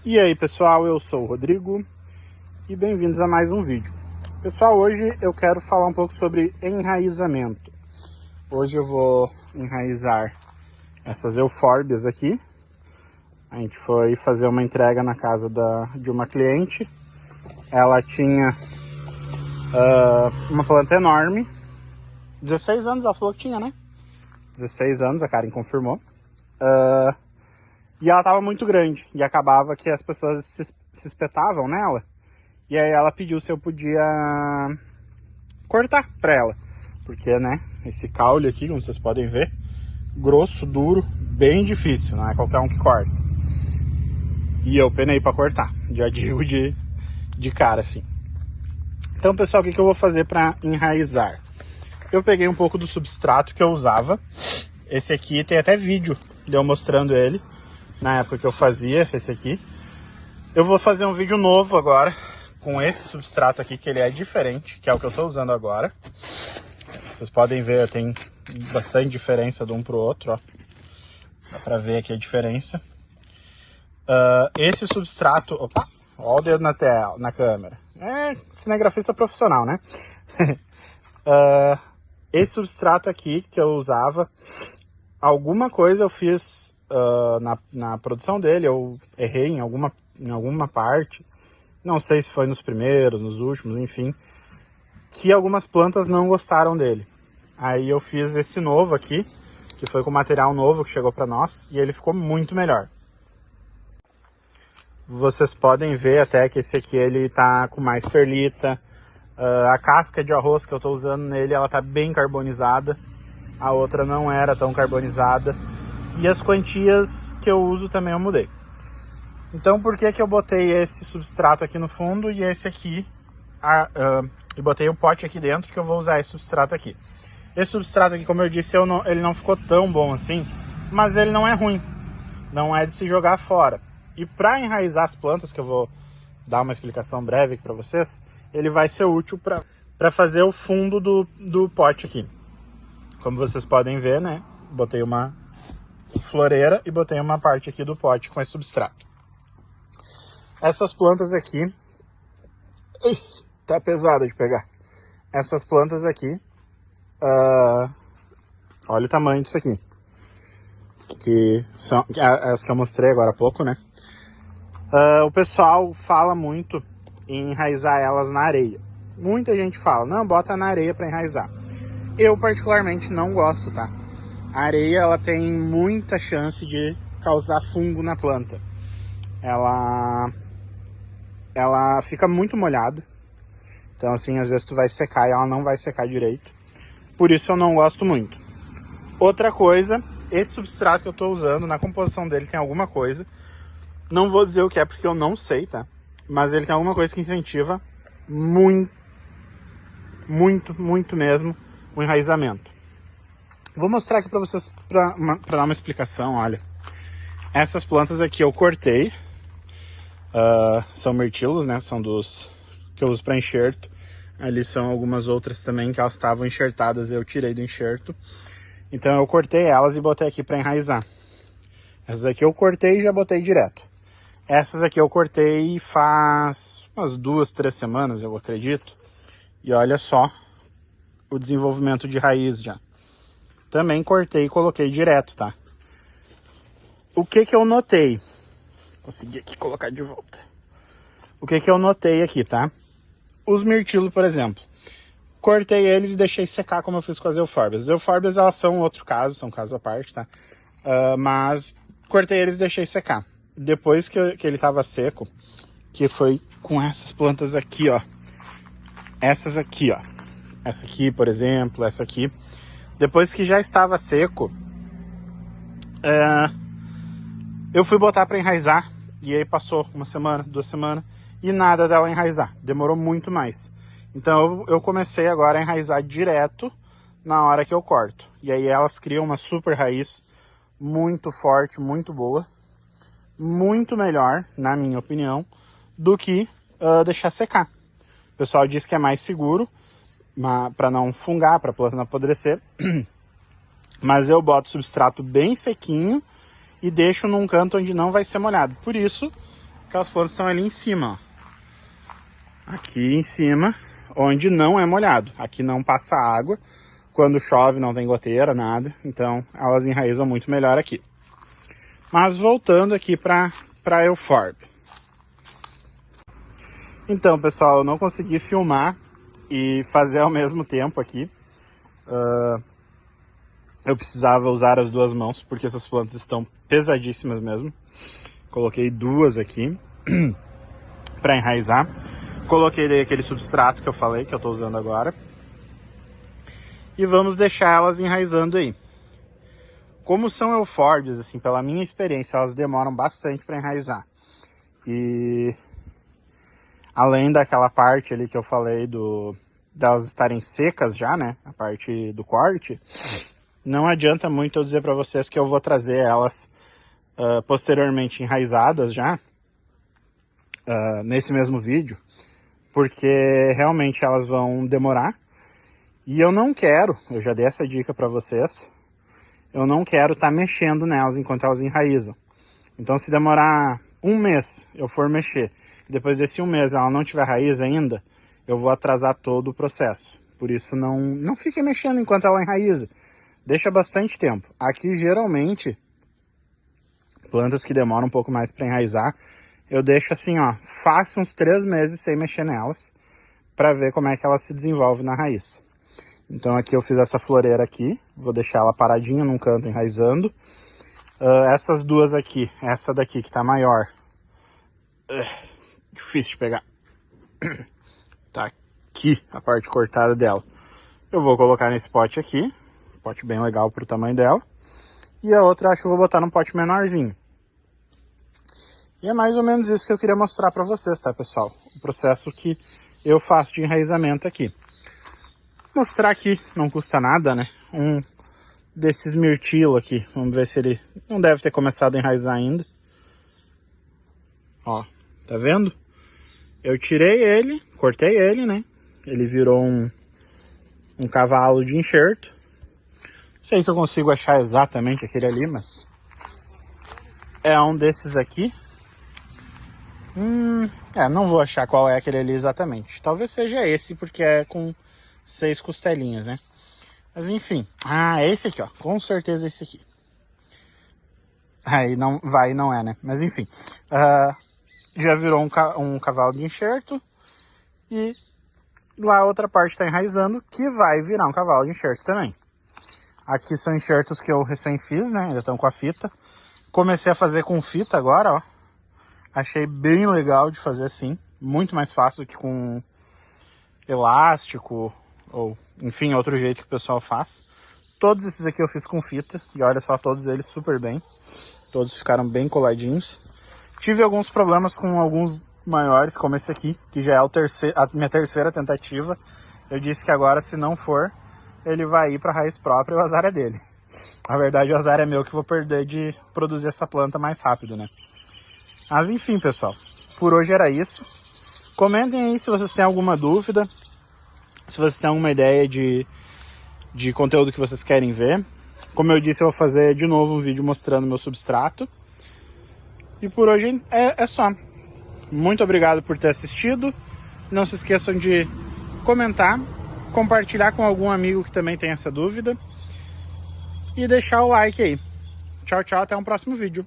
E aí pessoal, eu sou o Rodrigo e bem-vindos a mais um vídeo. Pessoal, hoje eu quero falar um pouco sobre enraizamento. Hoje eu vou enraizar essas eufórbias aqui. A gente foi fazer uma entrega na casa de uma cliente. Ela tinha uma planta enorme, 16 anos, ela falou que tinha, né? 16 anos, a Karen confirmou. E ela estava muito grande, e acabava que as pessoas se espetavam nela. E aí ela pediu se eu podia cortar para ela. Porque, né, esse caule aqui, como vocês podem ver, grosso, duro, bem difícil, não é qualquer um que corta. E eu penei para cortar, já digo de cara assim. Então, pessoal, o que eu vou fazer para enraizar? Eu peguei um pouco do substrato que eu usava. Esse aqui tem até vídeo de eu mostrando ele. Na época que eu fazia esse aqui. Eu vou fazer um vídeo novo agora com esse substrato aqui, que ele é diferente, que é o que eu estou usando agora. Vocês podem ver, tem bastante diferença de um para o outro, ó. Dá para ver aqui a diferença. Esse substrato... Opa! Olha o dedo na tela, na câmera. É cinegrafista profissional, né? Esse substrato aqui que eu usava, alguma coisa eu fiz na produção dele, eu errei em alguma parte, não sei se foi nos primeiros, nos últimos, enfim, que algumas plantas não gostaram dele. Aí eu fiz esse novo aqui, que foi com material novo que chegou para nós, e ele ficou muito melhor. Vocês podem ver até que esse aqui ele tá com mais perlita. A casca de arroz que eu tô usando nele, ela tá bem carbonizada. A outra não era tão carbonizada. E as quantias que eu uso também eu mudei. Então por que eu botei esse substrato aqui no fundo e esse aqui... e botei o pote aqui dentro, que eu vou usar esse substrato aqui. Esse substrato aqui, como eu disse, ele não ficou tão bom assim, mas ele não é ruim. Não é de se jogar fora. E para enraizar as plantas, que eu vou dar uma explicação breve aqui para vocês, ele vai ser útil para fazer o fundo do pote aqui. Como vocês podem ver, né? Botei uma floreira e botei uma parte aqui do pote com esse substrato. Essas plantas aqui... tá pesada de pegar. Essas plantas aqui... olha o tamanho disso aqui. Que são as que eu mostrei agora há pouco, né? O pessoal fala muito em enraizar elas na areia. Muita gente fala, não, bota na areia para enraizar. Eu particularmente não gosto, tá? A areia, ela tem muita chance de causar fungo na planta. Ela fica muito molhada. Então, assim, às vezes tu vai secar e ela não vai secar direito. Por isso eu não gosto muito. Outra coisa, esse substrato que eu tô usando, na composição dele tem alguma coisa. Não vou dizer o que é porque eu não sei, tá? Mas ele tem alguma coisa que incentiva muito mesmo o enraizamento. Vou mostrar aqui pra vocês, pra dar uma explicação, olha. Essas plantas aqui eu cortei. São mirtilos, né? São dos que eu uso pra enxerto. Ali são algumas outras também que elas estavam enxertadas e eu tirei do enxerto. Então eu cortei elas e botei aqui pra enraizar. Essas aqui eu cortei e já botei direto. Essas aqui eu cortei faz umas 2, 3 semanas, eu acredito. E olha só o desenvolvimento de raiz já. Também cortei e coloquei direto, tá? O que eu notei? Consegui aqui colocar de volta. O que eu notei aqui, tá? Os mirtilos, por exemplo. Cortei eles e deixei secar como eu fiz com as eufórbias. As eufórbias, elas são outro caso, são caso à parte, tá? Mas cortei eles e deixei secar. Depois que ele tava seco, que foi com essas plantas aqui, ó. Essas aqui, ó. Essa aqui, por exemplo, essa aqui. Depois que já estava seco, eu fui botar para enraizar. E aí passou 1 semana, 2 semanas, e nada dela enraizar. Demorou muito mais. Então eu comecei agora a enraizar direto na hora que eu corto. E aí elas criam uma super raiz muito forte, muito boa. Muito melhor, na minha opinião, do que deixar secar. O pessoal diz que é mais seguro, para não fungar, para a planta não apodrecer. Mas eu boto o substrato bem sequinho e deixo num canto onde não vai ser molhado. Por isso, Aquelas plantas estão ali em cima, ó. Aqui em cima, onde não é molhado. Aqui não passa água. Quando chove não tem goteira, nada. Então elas enraizam muito melhor aqui. Mas voltando aqui para Euphorb. Então, pessoal, eu não consegui filmar e fazer ao mesmo tempo aqui. Eu precisava usar as duas mãos, porque essas plantas estão pesadíssimas mesmo. Coloquei duas aqui para enraizar. Coloquei daí aquele substrato que eu falei, que eu estou usando agora. E vamos deixar elas enraizando aí. Como são euphorbes, assim, pela minha experiência, elas demoram bastante para enraizar. E além daquela parte ali que eu falei delas estarem secas já, né? A parte do corte. Não adianta muito eu dizer para vocês que eu vou trazer elas posteriormente enraizadas já. Nesse mesmo vídeo. Porque realmente elas vão demorar. E eu não quero, eu já dei essa dica para vocês. Eu não quero estar mexendo nelas enquanto elas enraizam. Então se demorar um mês eu for mexer, e depois desse um mês ela não tiver raiz ainda, eu vou atrasar todo o processo. Por isso não fiquem mexendo enquanto ela enraiza. Deixa bastante tempo. Aqui geralmente, plantas que demoram um pouco mais para enraizar, eu deixo assim, ó, faço uns 3 meses sem mexer nelas, para ver como é que ela se desenvolve na raiz. Então aqui eu fiz essa floreira aqui, vou deixar ela paradinha num canto enraizando. Essas duas aqui, essa daqui que tá maior, difícil de pegar, tá aqui a parte cortada dela. Eu vou colocar nesse pote aqui, pote bem legal pro tamanho dela. E a outra acho que eu vou botar num pote menorzinho. E é mais ou menos isso que eu queria mostrar pra vocês, tá, pessoal? O processo que eu faço de enraizamento aqui. Mostrar aqui, não custa nada, né? Um desses mirtilo aqui. Vamos ver se ele não deve ter começado a enraizar ainda. Ó, tá vendo? Eu tirei ele, cortei ele, né? Ele virou um cavalo de enxerto. Não sei se eu consigo achar exatamente aquele ali, mas é um desses aqui. Não vou achar qual é aquele ali exatamente. Talvez seja esse, porque é com 6 costelinhas, né? Mas enfim. É esse aqui, ó. Com certeza esse aqui. Aí não vai, não é, né? Mas enfim. Já virou um cavalo de enxerto. E lá a outra parte tá enraizando, que vai virar um cavalo de enxerto também. Aqui são enxertos que eu recém fiz, né? Ainda estão com a fita. Comecei a fazer com fita agora, ó. Achei bem legal de fazer assim. Muito mais fácil do que com elástico. Ou, enfim, outro jeito que o pessoal faz. Todos esses aqui eu fiz com fita. E olha só, todos eles super bem. Todos ficaram bem coladinhos. Tive alguns problemas com alguns maiores, como esse aqui. Que já é a minha terceira tentativa. Eu disse que agora, se não for, ele vai ir para a raiz própria e o azar é dele. Na verdade, o azar é meu, que vou perder de produzir essa planta mais rápido, né? Mas enfim, pessoal. Por hoje era isso. Comentem aí se vocês têm alguma dúvida. Se vocês têm alguma ideia de conteúdo que vocês querem ver. Como eu disse, eu vou fazer de novo um vídeo mostrando meu substrato. E por hoje é só. Muito obrigado por ter assistido. Não se esqueçam de comentar, compartilhar com algum amigo que também tem essa dúvida. E deixar o like aí. Tchau, tchau. Até um próximo vídeo.